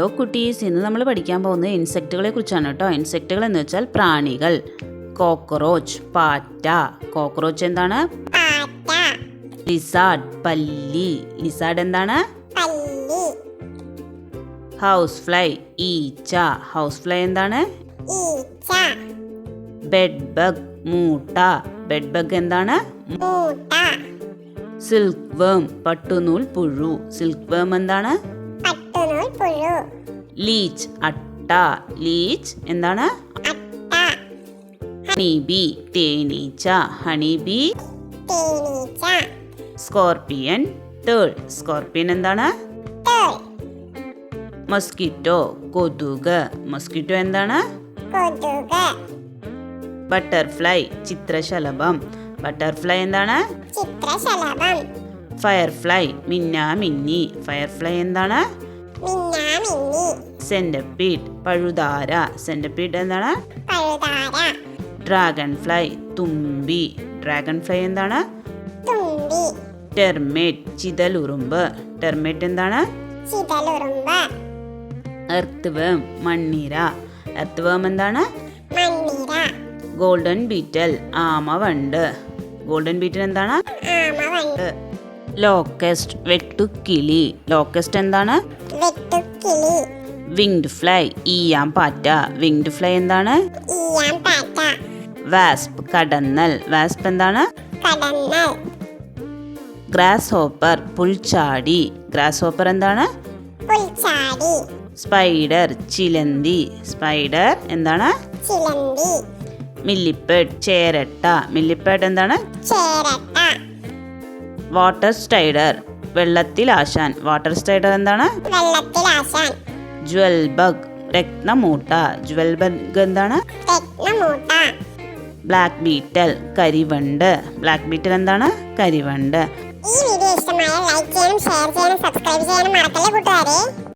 Hello കുട്ടീസ്, ഇന്ന് നമ്മൾ പഠിക്കാൻ പോകുന്നത് ഇൻസെക്റ്റുകളെ കുറിച്ചാണ് കേട്ടോ. ഇൻസെക്റ്റുകൾ എന്ന് വെച്ചാൽ പ്രാണികൾ. കോക്രോച്ച്, പാറ്റ. കോക്രോച്ച് എന്താണ്? ലിസാർഡ്, പല്ലി. ലിസാർഡ് എന്താണ്? ഹൗസ് ഫ്ലൈ, ഈച്ച. ഹൗസ് ഫ്ലൈ എന്താണ്? ബെഡ് ബഗ്, മൂട്ട. ബെഡ് ബഗ് എന്താണ്? സിൽക്ക് വേം, പട്ടുനൂൽ പുഴു. സിൽക്ക് വേം എന്താണ്? ലീച്ച്, അട്ട. ലീച്ച് എന്താണ്? ഹണി ബി, തേനീച്ച. Honey bee. സ്കോർപിയൻ, തേൾ. സ്കോർപിയൻ എന്താണ്? മസ്കിറ്റോ, കൊതുക്. മസ്കിറ്റോ എന്താണ്? ബട്ടർഫ്ലൈ, ചിത്രശലഭം. ബട്ടർഫ്ലൈ എന്താണ്? ഫയർഫ്ലൈ, മിന്നാമിന്നി. ഫയർഫ്ലൈ എന്താണ്? സെന്റപ്പീഡ്, പഴുതാര. സെന്റപ്പീഡ് എന്താണ്? ഡ്രാഗൺ ഫ്ലൈ, തുമ്പി. ഡ്രാഗൺ ഫ്ലൈ എന്താണ്? ടെർമേറ്റ്, ചിതലുറുമ്പ്. ടെർമേറ്റ് എന്താണ്? എർത്ത് വേം, മണ്ണിര. എർത്ത് വേം എന്താണ്? ഗോൾഡൻ ബീറ്റൽ, ആമവണ്ട്. ഗോൾഡൻ ബീറ്റൽ എന്താണ്? ലോക്കസ്റ്റ്, വെട്ടുക്കിളി. ലോക്കസ്റ്റ് എന്താണ്? വിങ്ഡ് ഫ്ലൈ, ഈയാംപാറ്റ. വിങ്ഡ് ഫ്ലൈ എന്താണ്? വാസ്പ്, കടന്നൽ. വാസ്പ് എന്താണ്? ഗ്രാസ് ഹോപ്പർ, പുൽച്ചാടി. ഗ്രാസ് ഹോപ്പർ എന്താണ്? സ്പൈഡർ, ചിലന്തി. സ്പൈഡർ എന്താണ്? മില്ലിപ്പേഡ്, ചേരട്ട. മില്ലിപ്പേഡ് എന്താണ്? വാട്ടർ സ്ട്രൈഡർ, വെള്ളത്തിൽ ആശാൻ. വാട്ടർ സ്ട്രൈഡർ എന്താണ്? ജ്വൽ ബഗ്, രത്നമൂട്ട. ജ്വൽ ബഗ് എന്താണ്? ബ്ലാക്ക് ബീറ്റൽ, കരിവണ്ട്. ബ്ലാക്ക് ബീറ്റൽ എന്താണ്? കരിവണ്ട്. ഈ വീഡിയോ ഇഷ്ടമായ ലൈക്ക് ചെയ്യാനും ഷെയർ ചെയ്യാനും സബ്സ്ക്രൈബ് ചെയ്യാനും മറക്കല്ലേ കൂട്ടുകാരെ.